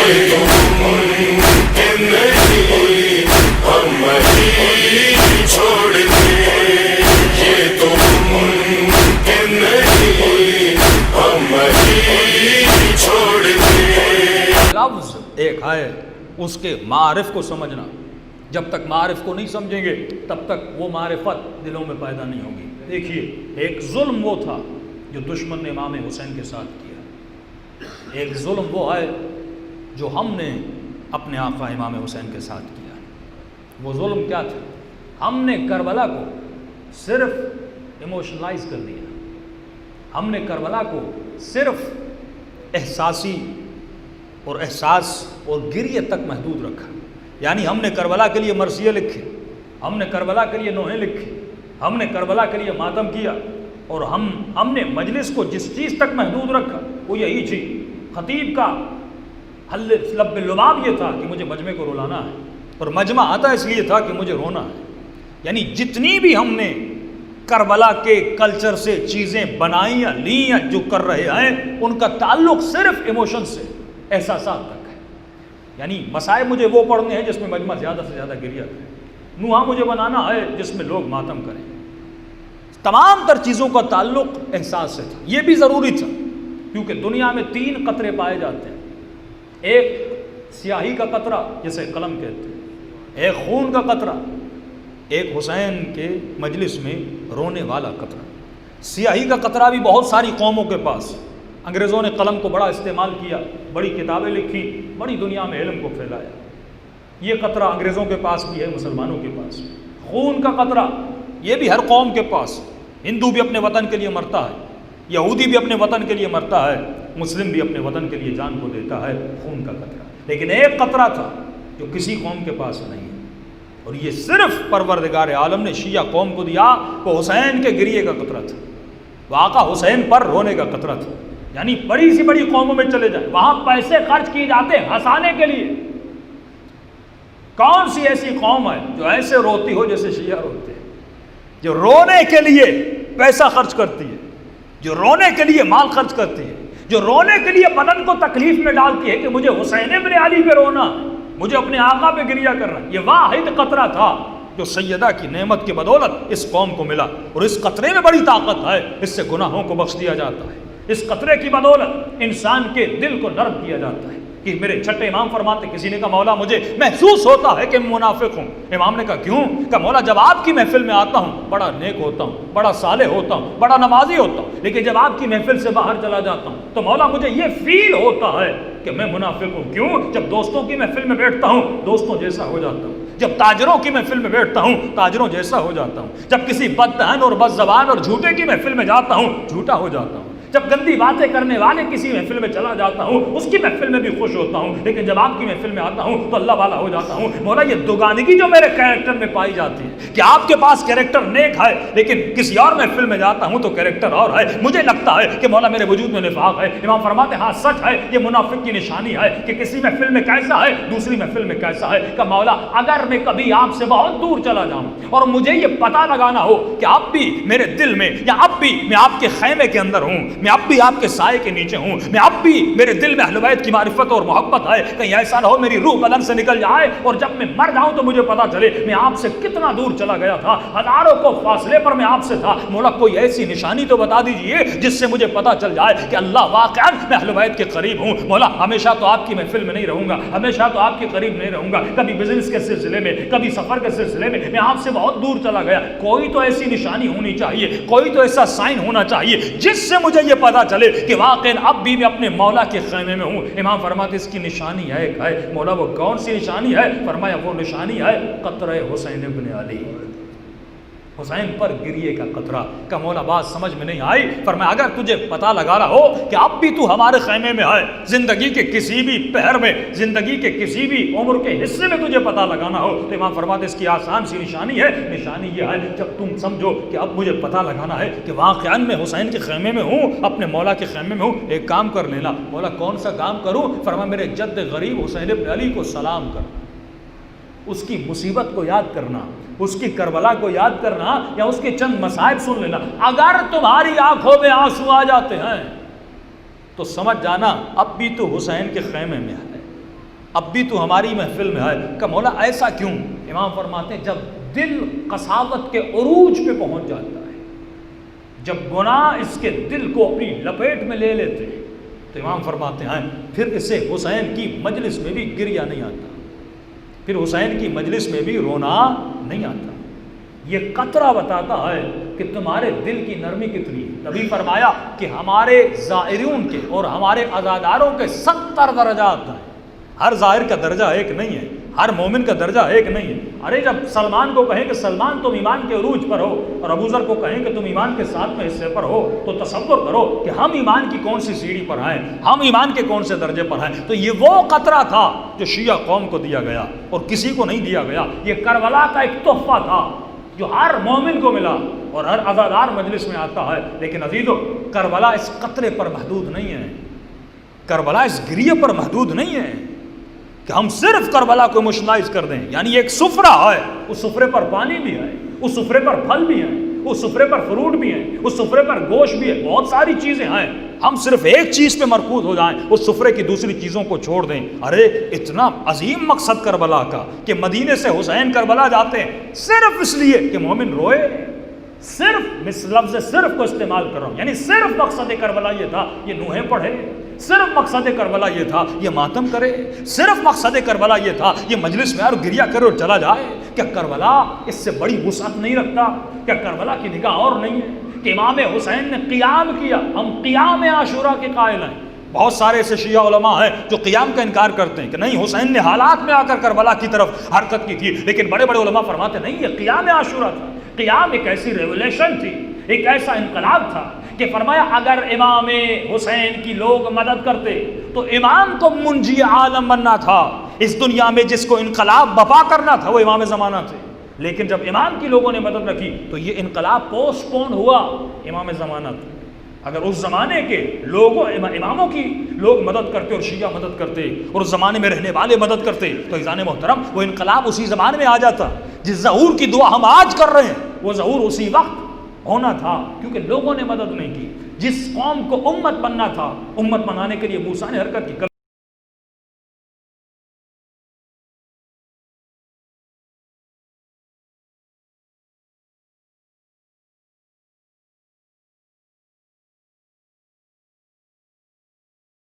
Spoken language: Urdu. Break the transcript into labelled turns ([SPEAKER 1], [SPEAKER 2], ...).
[SPEAKER 1] یہ تو ممکن نہیں ہم مدین چھوڑ دیں، یہ تو ممکن نہیں ہم مدین چھوڑ دیں۔
[SPEAKER 2] لفظ ایک ہے اس کے معارف کو سمجھنا، جب تک معارف کو نہیں سمجھیں گے تب تک وہ معرفت دلوں میں پیدا نہیں ہوگی۔ دیکھیے ایک ظلم وہ تھا جو دشمن نے امام حسین کے ساتھ کیا، ایک ظلم وہ ہے جو ہم نے اپنے آقا امام حسین کے ساتھ کیا۔ وہ ظلم کیا تھا؟ ہم نے کربلا کو صرف ایموشنلائز کر دیا، ہم نے کربلا کو صرف احساسی اور احساس اور گریہ تک محدود رکھا۔ یعنی ہم نے کربلا کے لیے مرثیے لکھے، ہم نے کربلا کے لیے نوحے لکھے، ہم نے کربلا کے لیے ماتم کیا، اور ہم نے مجلس کو جس چیز تک محدود رکھا وہ یہی تھی۔ خطیب کا حل لب لباب یہ تھا کہ مجھے مجمع کو رلانا ہے، اور مجمع آتا اس لیے تھا کہ مجھے رونا ہے۔ یعنی جتنی بھی ہم نے کربلا کے کلچر سے چیزیں بنائیں یا لیں یا جو کر رہے ہیں، ان کا تعلق صرف ایموشن سے، احساسات تک ہے۔ یعنی مسائب مجھے وہ پڑھنے ہیں جس میں مجمع زیادہ سے زیادہ گریہ کرے، نوحہ مجھے بنانا ہے جس میں لوگ ماتم کریں۔ تمام تر چیزوں کا تعلق احساس سے تھا۔ یہ بھی ضروری تھا کیونکہ دنیا میں 3 قطرے پائے جاتے ہیں، ایک سیاہی کا قطرہ جسے قلم کہتے ہیں، ایک خون کا قطرہ، ایک حسین کے مجلس میں رونے والا قطرہ۔ سیاہی کا قطرہ بھی بہت ساری قوموں کے پاس، انگریزوں نے قلم کو بڑا استعمال کیا، بڑی کتابیں لکھی، بڑی دنیا میں علم کو پھیلایا۔ یہ قطرہ انگریزوں کے پاس بھی ہے، مسلمانوں کے پاس۔ خون کا قطرہ یہ بھی ہر قوم کے پاس، ہندو بھی اپنے وطن کے لیے مرتا ہے، یہودی بھی اپنے وطن کے لیے مرتا ہے، مسلم بھی اپنے وطن کے لیے جان کو دیتا ہے، خون کا قطرہ۔ لیکن ایک قطرہ تھا جو کسی قوم کے پاس نہیں ہے، اور یہ صرف پروردگار عالم نے شیعہ قوم کو دیا، وہ حسین کے گریے کا قطرہ تھا، وہ آقا حسین پر رونے کا قطرہ تھا۔ یعنی بڑی سی بڑی قوموں میں چلے جائیں، وہاں پیسے خرچ کیے جاتے ہنسانے کے لیے۔ کون سی ایسی قوم ہے جو ایسے روتی ہو جیسے شیعہ روتے ہیں، جو رونے کے لیے پیسہ خرچ کرتی ہے، جو رونے کے لیے مال خرچ کرتی ہے، جو رونے کے لیے بدن کو تکلیف میں ڈالتی ہے کہ مجھے حسین ابن علی پہ رونا، مجھے اپنے آقا پہ گریہ کرنا۔ یہ واحد قطرہ تھا جو سیدہ کی نعمت کی بدولت اس قوم کو ملا، اور اس قطرے میں بڑی طاقت ہے، اس سے گناہوں کو بخش دیا جاتا ہے۔ اس قطرے کی بدولت انسان کے دل کو نرم کیا جاتا ہے۔ کہ میرے چھٹے امام فرماتے، کسی نے کہا مولا مجھے محسوس ہوتا ہے کہ میں منافق ہوں۔ امام نے کہا کیوں؟ کہ مولا جب آپ کی محفل میں آتا ہوں بڑا نیک ہوتا ہوں، بڑا صالح ہوتا ہوں، بڑا نمازی ہوتا ہوں، لیکن جب آپ کی محفل سے باہر چلا جاتا ہوں تو مولا مجھے یہ فیل ہوتا ہے کہ میں منافق ہوں۔ کیوں؟ جب دوستوں کی محفل میں بیٹھتا ہوں دوستوں جیسا ہو جاتا ہوں، جب تاجروں کی محفل میں بیٹھتا ہوں تاجروں جیسا ہو جاتا ہوں، جب کسی بددہن اور بد زبان اور جھوٹے کی محفل میں جاتا ہوں جھوٹا ہو جاتا ہوں، جب گندی باتیں کرنے والے کسی محفل میں چلا جاتا ہوں اس کی محفل میں بھی خوش ہوتا ہوں، لیکن جب آپ کی محفل میں آتا ہوں تو اللہ والا ہو جاتا ہوں۔ مولا یہ دوگانگی جو میرے کریکٹر میں پائی جاتی ہے کہ آپ کے پاس کریکٹر نیک ہے لیکن کسی اور محفل میں جاتا ہوں تو کریکٹر اور ہے، مجھے لگتا ہے کہ مولا میرے وجود میں نفاق ہے۔ امام فرماتے ہاں سچ ہے، یہ منافق کی نشانی ہے کہ کسی محفل میں کیسا ہے دوسری محفل میں کیسا ہے۔ کہ مولا اگر میں کبھی آپ سے بہت دور چلا جاؤں اور مجھے یہ پتہ لگانا ہو کہ اب بھی میرے دل میں یا اب بھی میں آپ کے خیمے کے اندر ہوں، میں اب بھی آپ کے سائے کے نیچے ہوں، میں اب بھی میرے دل میں اہل بیت کی معرفت اور محبت ہے، کہیں ایسا نہ ہو میری روح بدن سے نکل جائے اور جب میں مر جاؤں تو مجھے پتا چلے میں آپ سے کتنا دور چلا گیا تھا، ہزاروں کو فاصلے پر میں آپ سے تھا۔ مولا کوئی ایسی نشانی تو بتا دیجئے جس سے مجھے پتا چل جائے کہ اللہ واقعا میں اہل بیت کے قریب ہوں۔ مولا ہمیشہ تو آپ کی محفل میں نہیں رہوں گا، ہمیشہ تو آپ کے قریب نہیں رہوں گا، کبھی بزنس کے سلسلے میں کبھی سفر کے سلسلے میں آپ سے بہت دور چلا گیا۔ کوئی تو ایسی نشانی ہونی چاہیے، کوئی تو ایسا سائن ہونا چاہیے جس سے مجھے یہ پتا چلے کہ واقعا اب بھی میں اپنے مولا کے خیمے میں ہوں۔ امام فرماتے اس کی نشانی ہے ایک ہے۔ مولا وہ کون سی نشانی ہے؟ فرمایا وہ نشانی ہے قطرہ حسین ابن علی، حسین پر گریے کا قطرہ۔ کا مولا بات سمجھ میں نہیں آئی؟ فرمایا اگر تجھے پتہ لگانا ہو کہ اب بھی تو ہمارے خیمے میں ہے، زندگی کے کسی بھی پہر میں، زندگی کے کسی بھی عمر کے حصے میں تجھے پتہ لگانا ہو تو امام فرماتے اس کی آسان سی نشانی ہے۔ نشانی یہ ہے جب تم سمجھو کہ اب مجھے پتہ لگانا ہے کہ واقعا میں حسین کے خیمے میں ہوں، اپنے مولا کے خیمے میں ہوں، ایک کام کر لینا۔ مولا کون سا کام کروں؟ فرمایا میرے جد غریب حسین ابن علی کو سلام کر، اس کی مصیبت کو یاد کرنا، اس کی کربلا کو یاد کرنا، یا اس کے چند مصائب سن لینا۔ اگر تمہاری آنکھوں میں آنسو آ جاتے ہیں تو سمجھ جانا اب بھی تو حسین کے خیمے میں ہے۔ اب بھی تو ہماری محفل میں ہے کہ مولا ایسا کیوں؟ امام فرماتے ہیں جب دل قساوت کے عروج پہ پہنچ جاتا ہے، جب گناہ اس کے دل کو اپنی لپیٹ میں لے لیتے ہیں، تو امام فرماتے ہیں پھر اسے حسین کی مجلس میں بھی گریہ نہیں آتا، پھر حسین کی مجلس میں بھی رونا نہیں آتا۔ یہ قطرہ بتاتا ہے کہ تمہارے دل کی نرمی کتنی ہے۔ نبی فرمایا کہ ہمارے زائرین کے اور ہمارے عزاداروں کے 70 درجات ہیں، ہر زائر کا درجہ ایک نہیں ہے، ہر مومن کا درجہ ایک نہیں ہے۔ ارے جب سلمان کو کہیں کہ سلمان تم ایمان کے عروج پر ہو، اور ابوذر کو کہیں کہ تم ایمان کے 7ویں حصے پر ہو، تو تصور کرو کہ ہم ایمان کی کون سی سیڑھی پر ہیں، ہم ایمان کے کون سے درجے پر ہیں۔ تو یہ وہ قطرہ تھا جو شیعہ قوم کو دیا گیا اور کسی کو نہیں دیا گیا۔ یہ کربلا کا ایک تحفہ تھا جو ہر مومن کو ملا اور ہر عزادار مجلس میں آتا ہے۔ لیکن عزیزو، کربلا اس قطرے پر محدود نہیں ہے، کربلا اس گریہ پر محدود نہیں ہے کہ ہم صرف کربلا کو ایموشنلائز کر دیں۔ یعنی ایک سفرہ ہے، اس سفرے پر پانی بھی ہے، اس سفرے پر پھل بھی ہیں، اس سفرے پر فروٹ بھی ہیں، اس سفرے پر گوشت بھی ہے، بہت ساری چیزیں ہیں۔ ہم صرف ایک چیز پہ مرکوز ہو جائیں، اس سفرے کی دوسری چیزوں کو چھوڑ دیں۔ ارے اتنا عظیم مقصد کربلا کا کہ مدینے سے حسین کربلا جاتے ہیں صرف اس لیے کہ مومن روئے۔ صرف اس لفظ صرف کو استعمال کر رہا ہوں، یعنی صرف مقصد کربلا یہ تھا یہ نوحیں پڑھے، صرف مقصد کربلا یہ تھا یہ ماتم کرے، صرف مقصد کربلا یہ تھا یہ مجلس میں اور گریہ کرے اور چلا جائے۔ کیا کربلا اس سے بڑی وسعت نہیں رکھتا؟ کیا کربلا کی نگاہ اور نہیں ہے کہ امام حسین نے قیام کیا؟ ہم قیام عاشورہ کے قائل ہیں۔ بہت سارے ایسے شیعہ علماء ہیں جو قیام کا انکار کرتے ہیں کہ نہیں، حسین نے حالات میں آ کر کربلا کی طرف حرکت کی تھی، لیکن بڑے بڑے علماء فرماتے نہیں، یہ قیام عاشورہ تھا۔ قیام ایک ایسی ریولیشن تھی، ایک ایسا انقلاب تھا کہ فرمایا اگر امام حسین کی لوگ مدد کرتے تو امام کو منجی عالم بننا تھا، اس دنیا میں جس کو انقلاب بپا کرنا تھا وہ امام زمانہ تھے۔ لیکن جب امام کی لوگوں نے مدد نہ کی تو یہ انقلاب پوسٹ پون ہوا، امام زمانہ تھے۔ اگر اس زمانے کے لوگوں اماموں کی لوگ مدد کرتے اور شیعہ مدد کرتے اور اس زمانے میں رہنے والے مدد کرتے تو عزیزان محترم وہ انقلاب اسی زمانے میں آ جاتا۔ جس ظہور کی دعا ہم آج کر رہے ہیں وہ ظہور اسی وقت ہونا تھا، کیونکہ لوگوں نے مدد نہیں کی۔ جس قوم کو امت بننا تھا، امت بنانے کے لیے موسیٰ نے حرکت کی۔